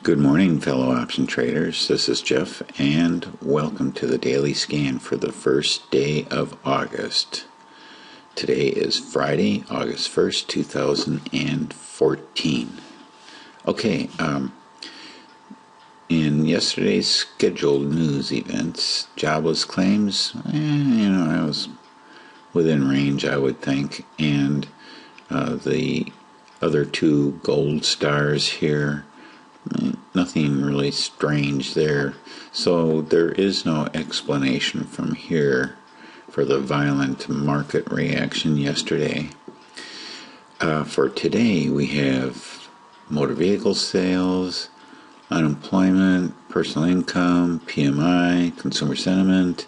Good morning, fellow option traders. This is Jeff, and welcome to the daily scan for the first day of August. Today is Friday, August 1st, 2014. Okay, in yesterday's scheduled news events, jobless claims, I was within range, I would think, and the other two gold stars here, nothing really strange there. So there is no explanation from here for the violent market reaction yesterday. For today, we have motor vehicle sales, unemployment, personal income, PMI, consumer sentiment,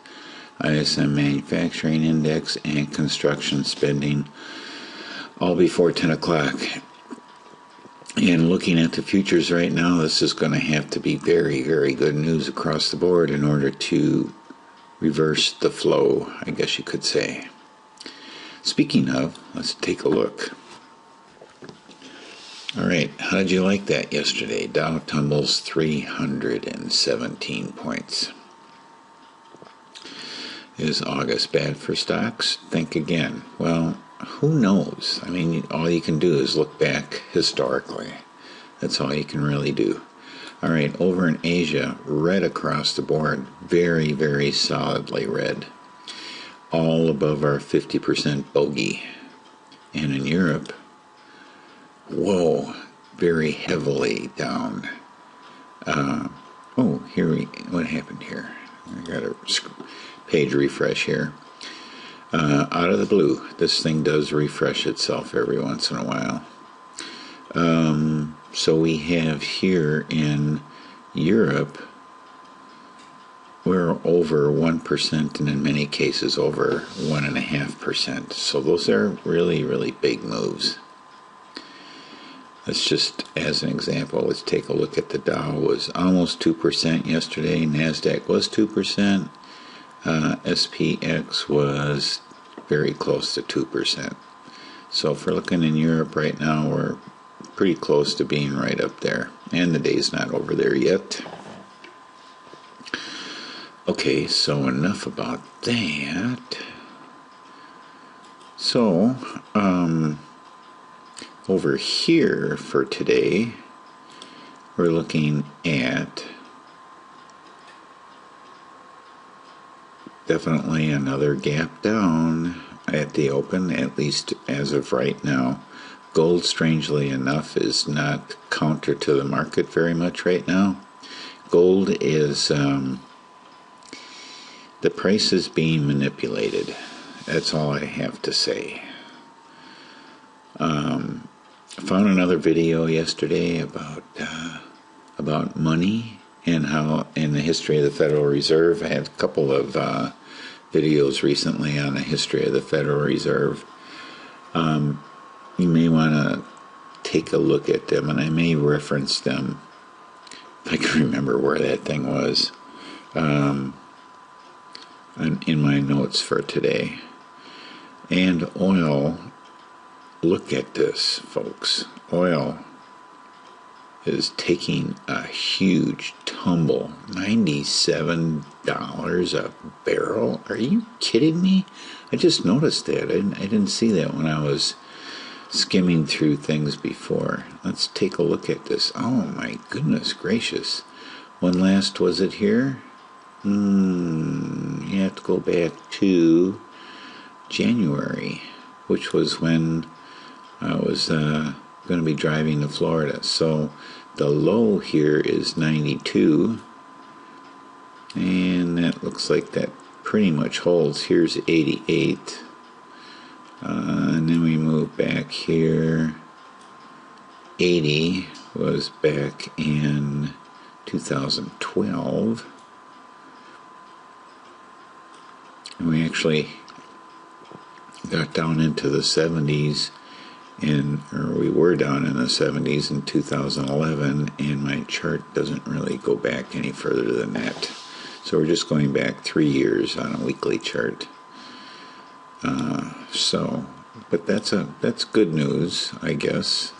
ISM manufacturing index, and construction spending, all before 10 o'clock. And looking at the futures right now, this is going to have to be very, very good news across the board in order to reverse the flow, I guess you could say. Speaking of, let's take a look. All right, how did you like that yesterday? Dow tumbles 317 points. Is August bad for stocks? Think again. Well, who knows? I mean, all you can do is look back historically. That's all you can really do. All right, over in Asia, red across the board. Very, very solidly red. All above our 50% bogey. And in Europe, whoa, very heavily down. What happened here? I got a page refresh here. Out of the blue, this thing does refresh itself every once in a while. So we have here in Europe, we're over 1% and in many cases over 1.5%. So those are really, really big moves. Let's just, as an example, let's take a look at the Dow. Was almost 2% yesterday. NASDAQ was 2%. SPX was very close to 2%. So if we're looking in Europe right now, we're pretty close to being right up there. And the day's not over there yet. Okay, so enough about that. So, over here for today, we're looking at definitely another gap down at the open, at least as of right now. Gold, strangely enough, is not counter to the market very much right now. Gold is, the price is being manipulated. That's all I have to say. I found another video yesterday about money and how in the history of the Federal Reserve. I had a couple of videos recently on the history of the Federal Reserve. You may want to take a look at them, and I may reference them if I can remember where that thing was in my notes for today. And oil, look at this, folks. Oil is taking a huge tumble. $97 a barrel? Are you kidding me? I just noticed that. I didn't see that when I was skimming through things before. Let's take a look at this. Oh my goodness gracious. When last was it here? You have to go back to January, which was when I was going to be driving to Florida. So the low here is 92, and that looks like that pretty much holds. Here's 88, and then we move back here. 80 was back in 2012, and we actually got down into the 70s, or we were down in the 70s in 2011, and my chart doesn't really go back any further than that. So we're just going back 3 years on a weekly chart. So But that's good news, I guess.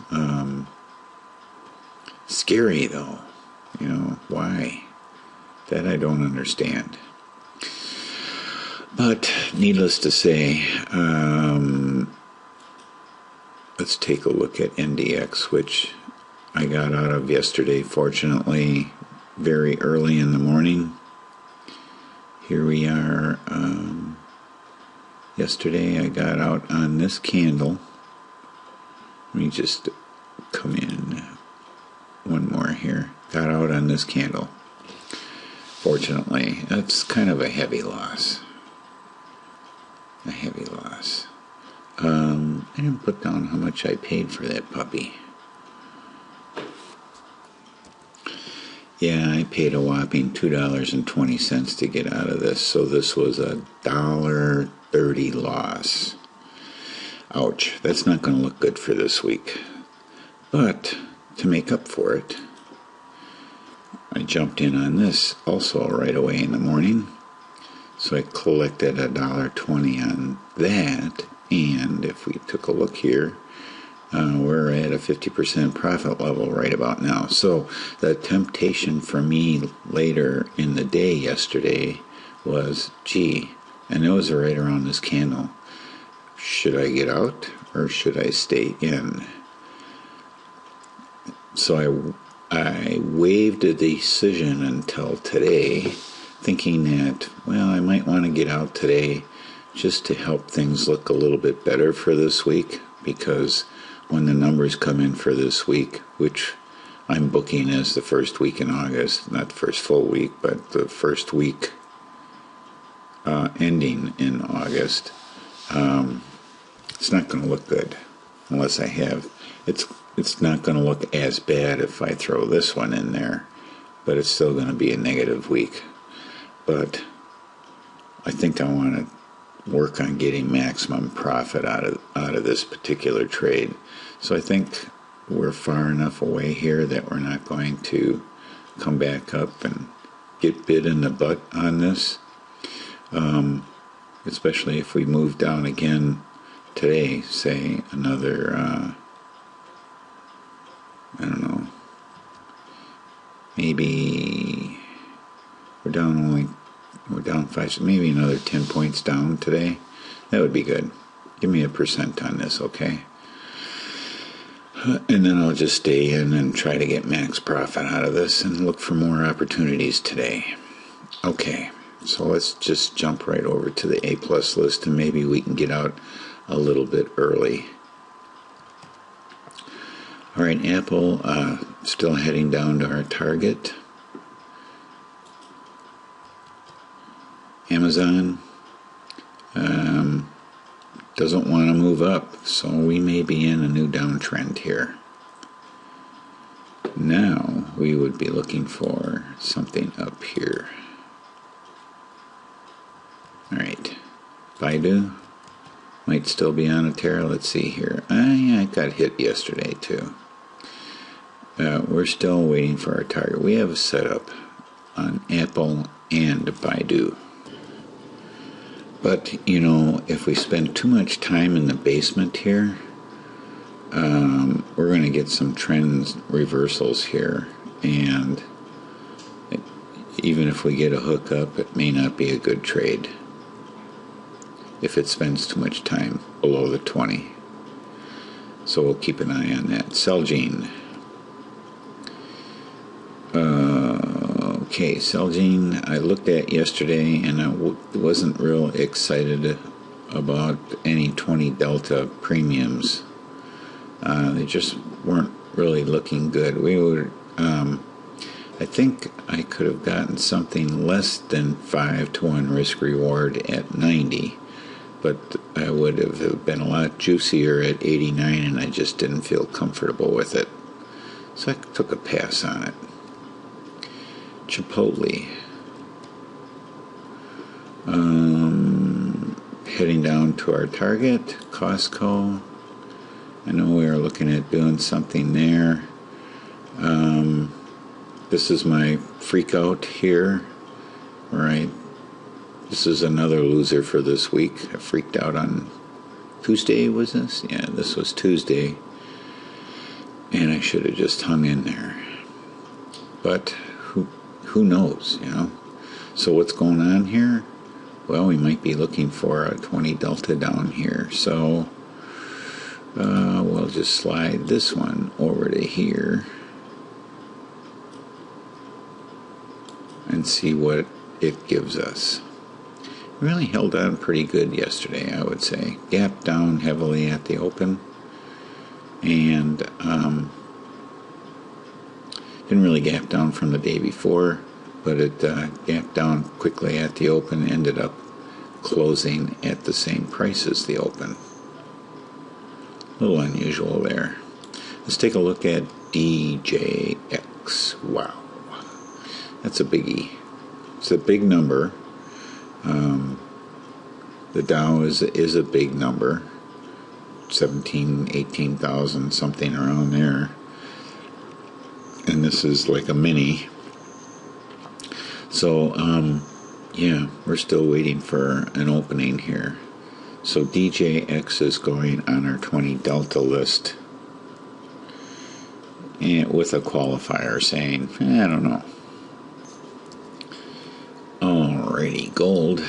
Scary though, why? That I don't understand. But needless to say, let's take a look at NDX, which I got out of yesterday, fortunately, very early in the morning. Here we are. Yesterday I got out on this candle. Let me just come in one more here. Got out on this candle. Fortunately, that's kind of a heavy loss. A heavy loss. I didn't put down how much I paid for that puppy. Yeah, I paid a whopping $2.20 to get out of this, so this was a $1.30 loss. Ouch, that's not going to look good for this week. But to make up for it, I jumped in on this also right away in the morning. So I collected $1.20 on that, and if we took a look here, we're at a 50% profit level right about now. So the temptation for me later in the day yesterday was, and those are right around this candle. Should I get out or should I stay in? So I waived a decision until today, thinking that, well, I might want to get out today just to help things look a little bit better for this week, because when the numbers come in for this week, which I'm booking as the first week in August, not the first full week, but the first week ending in August, it's not going to look good unless I have, it's not going to look as bad if I throw this one in there, but it's still going to be a negative week. But I think I want to work on getting maximum profit out of this particular trade. So I think we're far enough away here that we're not going to come back up and get bit in the butt on this, especially if we move down again today, say another, I don't know, maybe we're down 5, maybe another 10 points down today. That would be good. Give me 1% on this, okay? And then I'll just stay in and try to get max profit out of this and look for more opportunities today. Okay, so let's just jump right over to the A+ list, and maybe we can get out a little bit early. All right, Apple still heading down to our target. Amazon doesn't want to move up, so we may be in a new downtrend here. Now we would be looking for something up here. All right, BIDU might still be on a tear. Let's see here. I got hit yesterday too. We're still waiting for our target. We have a setup on Apple and BIDU. But, if we spend too much time in the basement here, we're going to get some trend reversals here. And even if we get a hookup, it may not be a good trade if it spends too much time below the 20. So we'll keep an eye on that. Celgene. Okay, Celgene I looked at yesterday, and I wasn't real excited about any 20 Delta premiums. They just weren't really looking good. I think I could have gotten something less than 5-to-1 risk reward at 90, but I would have been a lot juicier at 89, and I just didn't feel comfortable with it. So I took a pass on it. Chipotle. Heading down to our target. Costco. I know we are looking at doing something there. This is my freak out here. All right. This is another loser for this week. I freaked out on Tuesday was this? Yeah, this was Tuesday. And I should have just hung in there. But who knows, you know? So what's going on here? Well, we might be looking for a 20 delta down here. So we'll just slide this one over to here and see what it gives us. Really held on pretty good yesterday, I would say. Gapped down heavily at the open, and didn't really gap down from the day before, but it gapped down quickly at the open, ended up closing at the same price as the open. A little unusual there. Let's take a look at DJX. Wow, that's a biggie. It's a big number. The Dow is a big number, 18,000, something around there. And this is like a mini. So, yeah, we're still waiting for an opening here. So DJX is going on our 20 delta list, and with a qualifier saying, I don't know. Alrighty, gold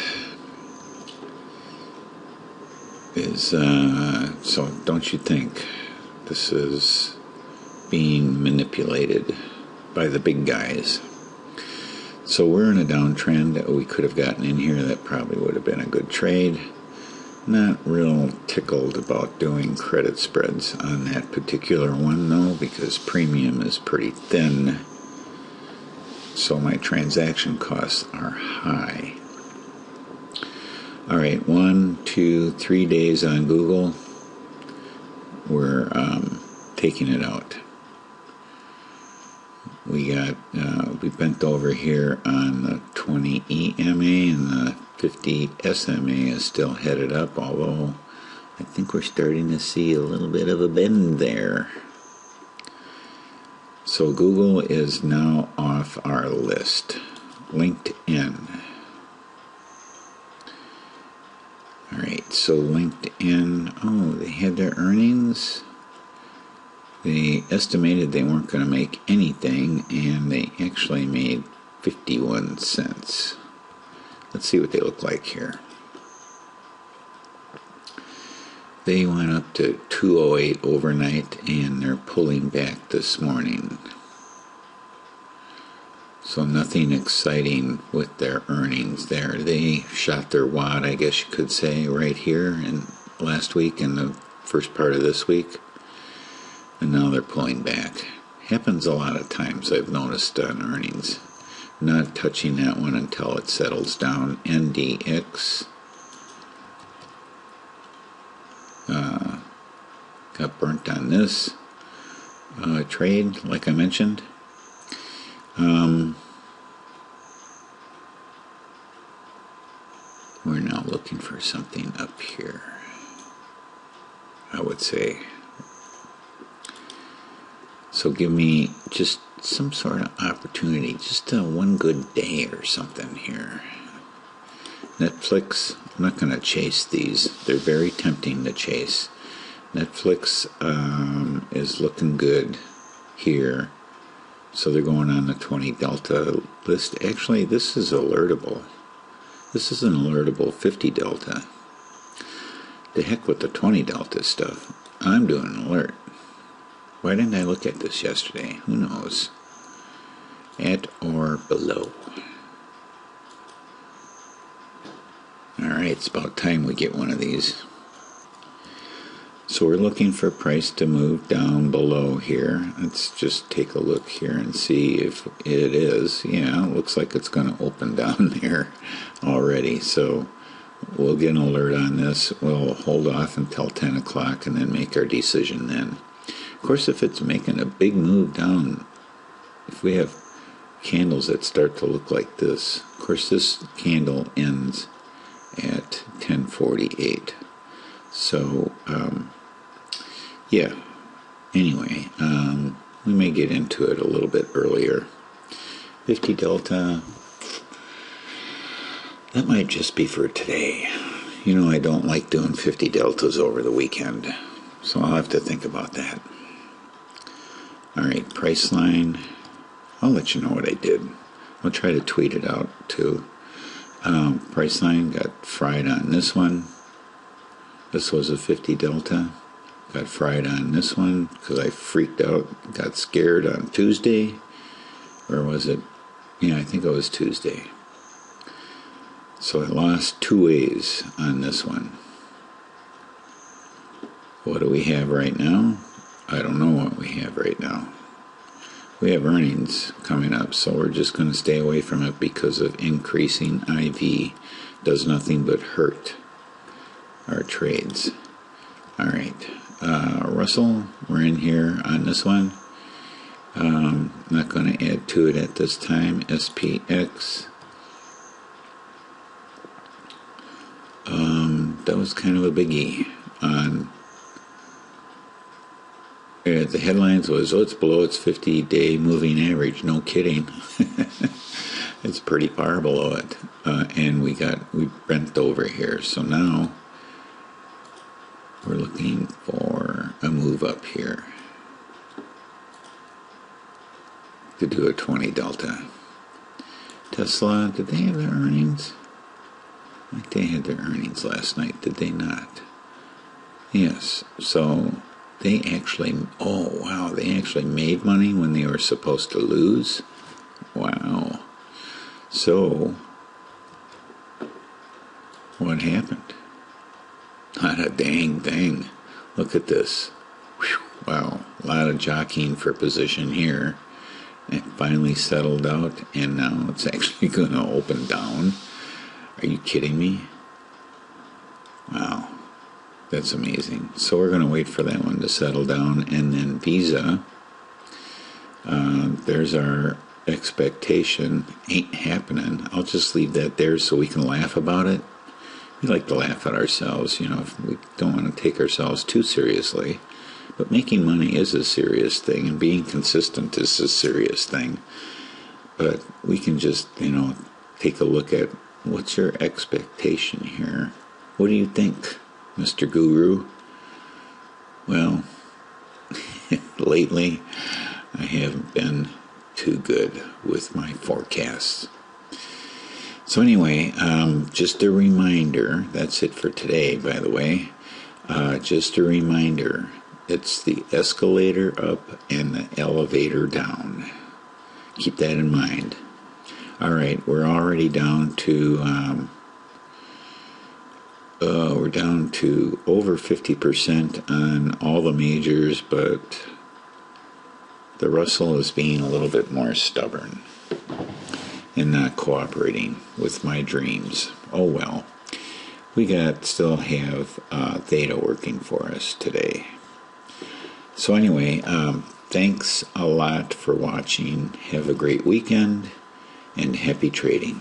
is, so don't you think this is being manipulated by the big guys? So we're in a downtrend. We could have gotten in here. That probably would have been a good trade. Not real tickled about doing credit spreads on that particular one, though, because premium is pretty thin. So my transaction costs are high. All right, 1, 2, 3 days on Google. We're taking it out. We got we bent over here on the 20 EMA, and the 50 SMA is still headed up, although I think we're starting to see a little bit of a bend there. So Google is now off our list. LinkedIn. All right, so LinkedIn, oh, they had their earnings. They estimated they weren't going to make anything, and they actually made 51 cents. Let's see what they look like here. They went up to 208 overnight, and they're pulling back this morning. So nothing exciting with their earnings there. They shot their wad, I guess you could say, right here in last week and the first part of this week. And now they're pulling back. Happens a lot of times, I've noticed, on earnings. Not touching that one until it settles down. NDX got burnt on this trade, like I mentioned. We're now looking for something up here, I would say. So give me just some sort of opportunity, just one good day or something here. Netflix, I'm not going to chase these. They're very tempting to chase. Netflix is looking good here. So they're going on the 20 delta list. Actually, this is alertable. This is an alertable 50 delta. The heck with the 20 delta stuff. I'm doing an alert. Why didn't I look at this yesterday? Who knows? At or below. Alright, it's about time we get one of these. So we're looking for price to move down below here. Let's just take a look here and see if it is. Yeah, it looks like it's going to open down there already. So we'll get an alert on this. We'll hold off until 10 o'clock and then make our decision then. Of course, if it's making a big move down, if we have candles that start to look like this, of course this candle ends at 10:48. So, yeah, anyway, we may get into it a little bit earlier. 50 delta, that might just be for today. You know, I don't like doing 50 deltas over the weekend, so I'll have to think about that. Alright, price line. I'll let you know what I did. I'll try to tweet it out too. Price line got fried on this one. This was a 50 delta. Got fried on this one because I freaked out, got scared on Tuesday. Or was it? Yeah, I think it was Tuesday. So I lost 2 A's on this one. What do we have right now? I don't know what we have right now. We have earnings coming up, so we're just going to stay away from it because of increasing IV. Does nothing but hurt our trades. Alright, Russell, we're in here on this one. Not going to add to it at this time. SPX. That was kind of a biggie. The headlines was, oh, it's below its 50-day moving average. No kidding. It's pretty far below it. And we bent over here. So now we're looking for a move up here to do a 20 delta. Tesla, did they have their earnings? I think they had their earnings last night, did they not? Yes, so they actually, oh wow, they actually made money when they were supposed to lose? Wow. So, what happened? Not a dang thing. Look at this. Whew, wow, a lot of jockeying for position here. It finally settled out, and now it's actually going to open down. Are you kidding me? Wow, that's amazing. So we're going to wait for that one to settle down, and then Visa, there's our expectation. Ain't happening. I'll just leave that there so we can laugh about it. We like to laugh at ourselves, you know, if we don't want to take ourselves too seriously. But making money is a serious thing, and being consistent is a serious thing. But we can just, you know, take a look at what's your expectation here. What do you think, Mr. Guru? Well, lately I haven't been too good with my forecasts. So anyway, just a reminder, that's it for today, by the way. Just a reminder, it's the escalator up and the elevator down. Keep that in mind. Alright, we're already down to, we're down to over 50% on all the majors, but the Russell is being a little bit more stubborn and not cooperating with my dreams. Oh well. We still have Theta working for us today. So anyway, thanks a lot for watching. Have a great weekend and happy trading.